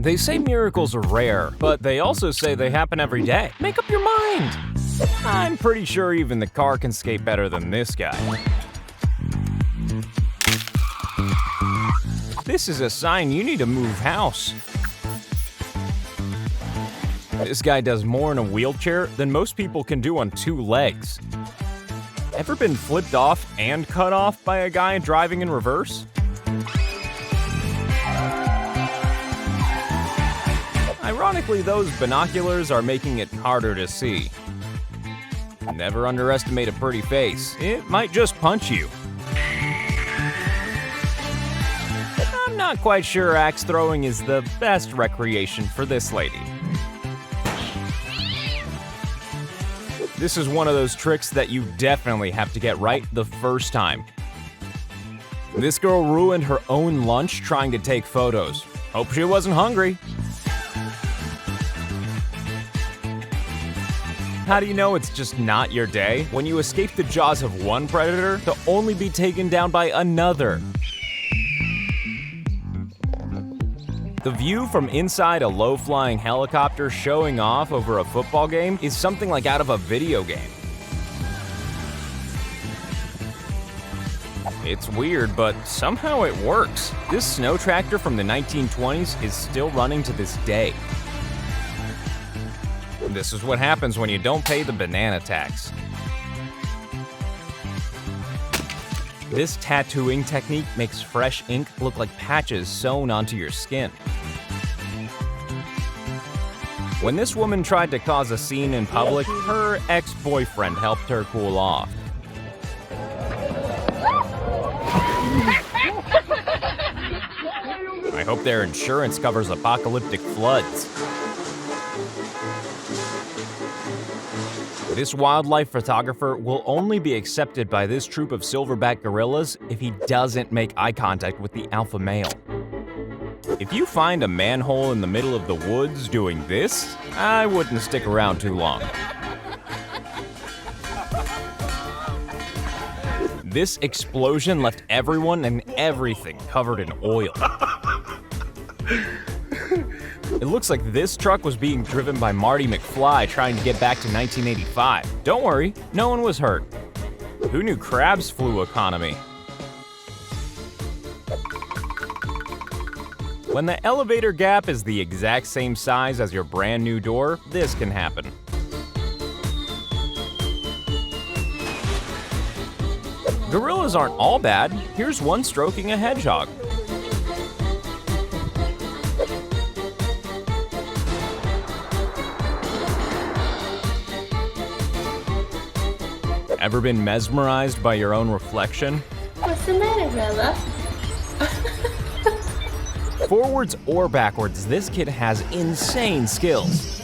They say miracles are rare, but they also say they happen every day. Make up your mind! I'm pretty sure even the car can skate better than this guy. This is a sign you need to move house. This guy does more in a wheelchair than most people can do on 2 legs. Ever been flipped off and cut off by a guy driving in reverse? Ironically, those binoculars are making it harder to see. Never underestimate a pretty face. It might just punch you. I'm not quite sure axe throwing is the best recreation for this lady. This is one of those tricks that you definitely have to get right the first time. This girl ruined her own lunch trying to take photos. Hope she wasn't hungry. How do you know it's just not your day? When you escape the jaws of one predator to only be taken down by another. The view from inside a low-flying helicopter showing off over a football game is something like out of a video game. It's weird, but somehow it works. This snow tractor from the 1920s is still running to this day. This is what happens when you don't pay the banana tax. This tattooing technique makes fresh ink look like patches sewn onto your skin. When this woman tried to cause a scene in public, her ex-boyfriend helped her cool off. I hope their insurance covers apocalyptic floods. This wildlife photographer will only be accepted by this troop of silverback gorillas if he doesn't make eye contact with the alpha male. If you find a manhole in the middle of the woods doing this, I wouldn't stick around too long. This explosion left everyone and everything covered in oil. It looks like this truck was being driven by Marty McFly trying to get back to 1985. Don't worry, no one was hurt. Who knew crabs flew economy? When the elevator gap is the exact same size as your brand new door, this can happen. Gorillas aren't all bad. Here's one stroking a hedgehog. Ever been mesmerized by your own reflection? What's the matter, Rella? Forwards or backwards, this kid has insane skills.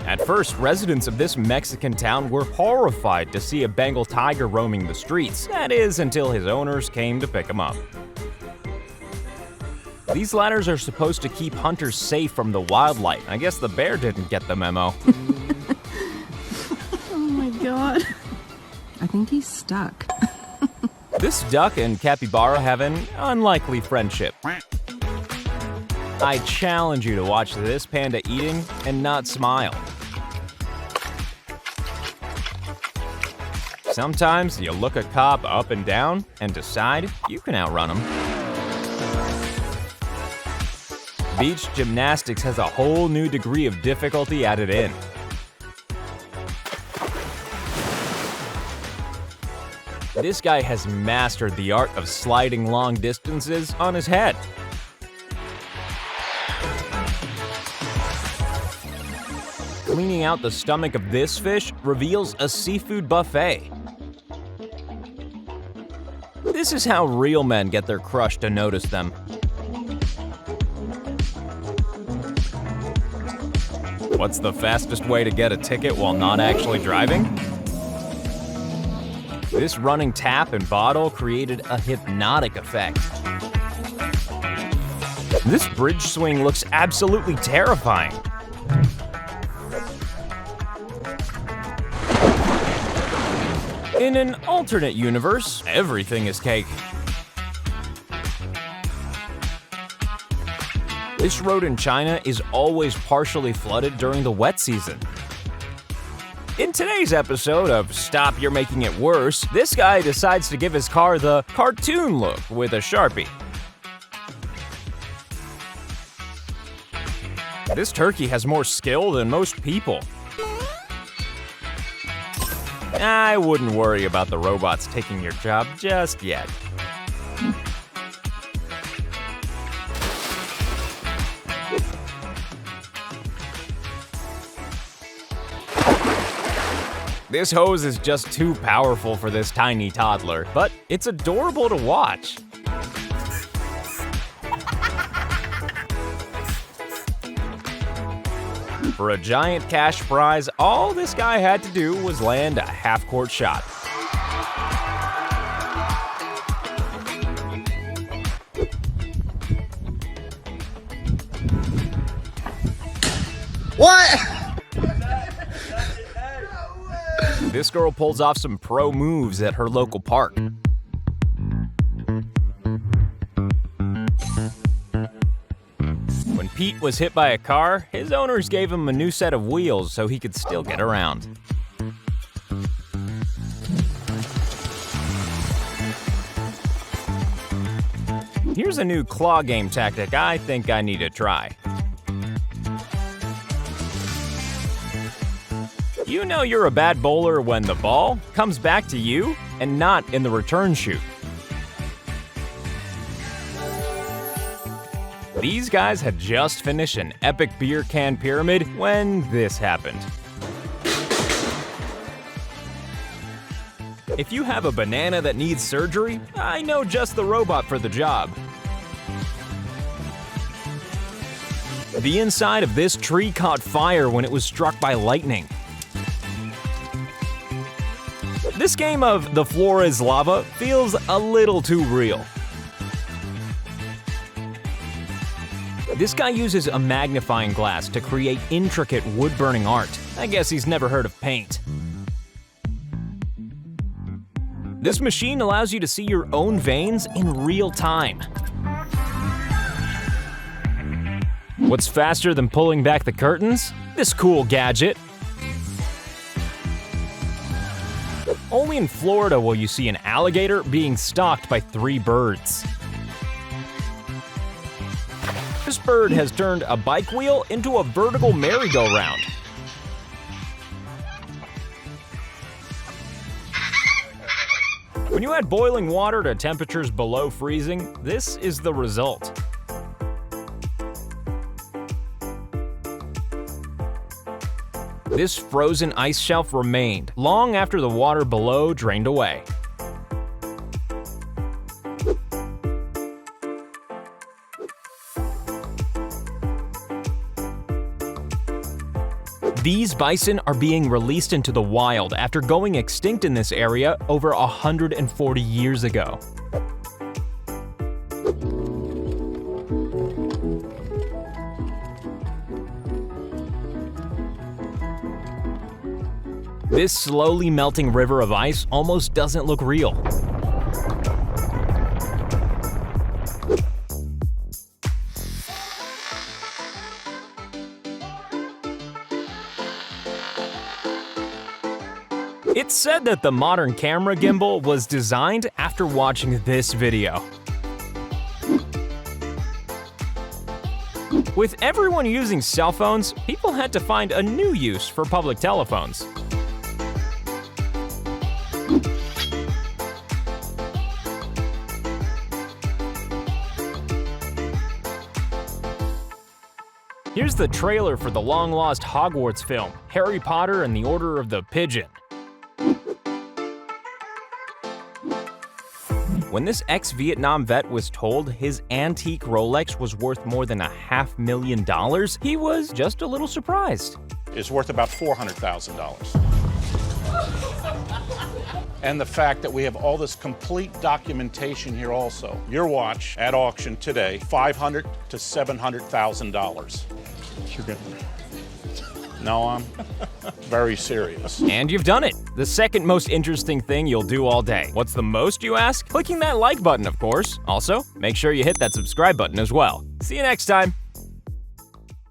At first, residents of this Mexican town were horrified to see a Bengal tiger roaming the streets. That is, until his owners came to pick him up. These ladders are supposed to keep hunters safe from the wildlife. I guess the bear didn't get the memo. Oh my god. I think he's stuck. This duck and capybara have an unlikely friendship. I challenge you to watch this panda eating and not smile. Sometimes you look a cop up and down and decide you can outrun him. Beach gymnastics has a whole new degree of difficulty added in. This guy has mastered the art of sliding long distances on his head. Cleaning out the stomach of this fish reveals a seafood buffet. This is how real men get their crush to notice them. What's the fastest way to get a ticket while not actually driving? This running tap and bottle created a hypnotic effect. This bridge swing looks absolutely terrifying. In In an alternate universe, everything is cake. This road in China is always partially flooded during the wet season. In today's episode of Stop You're Making It Worse, this guy decides to give his car the cartoon look with a Sharpie. This turkey has more skill than most people. I wouldn't worry about the robots taking your job just yet. This hose is just too powerful for this tiny toddler, but it's adorable to watch. For a giant cash prize, all this guy had to do was land a half-court shot. What? This girl pulls off some pro moves at her local park. When Pete was hit by a car, his owners gave him a new set of wheels so he could still get around. Here's a new claw game tactic I think I need to try. You know you're a bad bowler when the ball comes back to you and not in the return chute. These guys had just finished an epic beer can pyramid when this happened. If you have a banana that needs surgery, I know just the robot for the job. The inside of this tree caught fire when it was struck by lightning. This game of the floor is lava feels a little too real. This guy uses a magnifying glass to create intricate wood-burning art. I guess he's never heard of paint. This machine allows you to see your own veins in real time. What's faster than pulling back the curtains? This cool gadget. Only in Florida will you see an alligator being stalked by 3 birds. This bird has turned a bike wheel into a vertical merry-go-round. When you add boiling water to temperatures below freezing, this is the result. This frozen ice shelf remained long after the water below drained away. These bison are being released into the wild after going extinct in this area over 140 years ago. This slowly melting river of ice almost doesn't look real. It's said that the modern camera gimbal was designed after watching this video. With everyone using cell phones, people had to find a new use for public telephones. Here's the trailer for the long-lost Hogwarts film, Harry Potter and the Order of the Pigeon. When this ex-Vietnam vet was told his antique Rolex was worth more than $500,000, he was just a little surprised. It's worth about $400,000. And the fact that we have all this complete documentation here also. Your watch at auction today, $500,000 to $700,000. You're good. No, I'm very serious. And you've done it. The second most interesting thing you'll do all day. What's the most, you ask? Clicking that like button, of course. Also, make sure you hit that subscribe button as well. See you next time.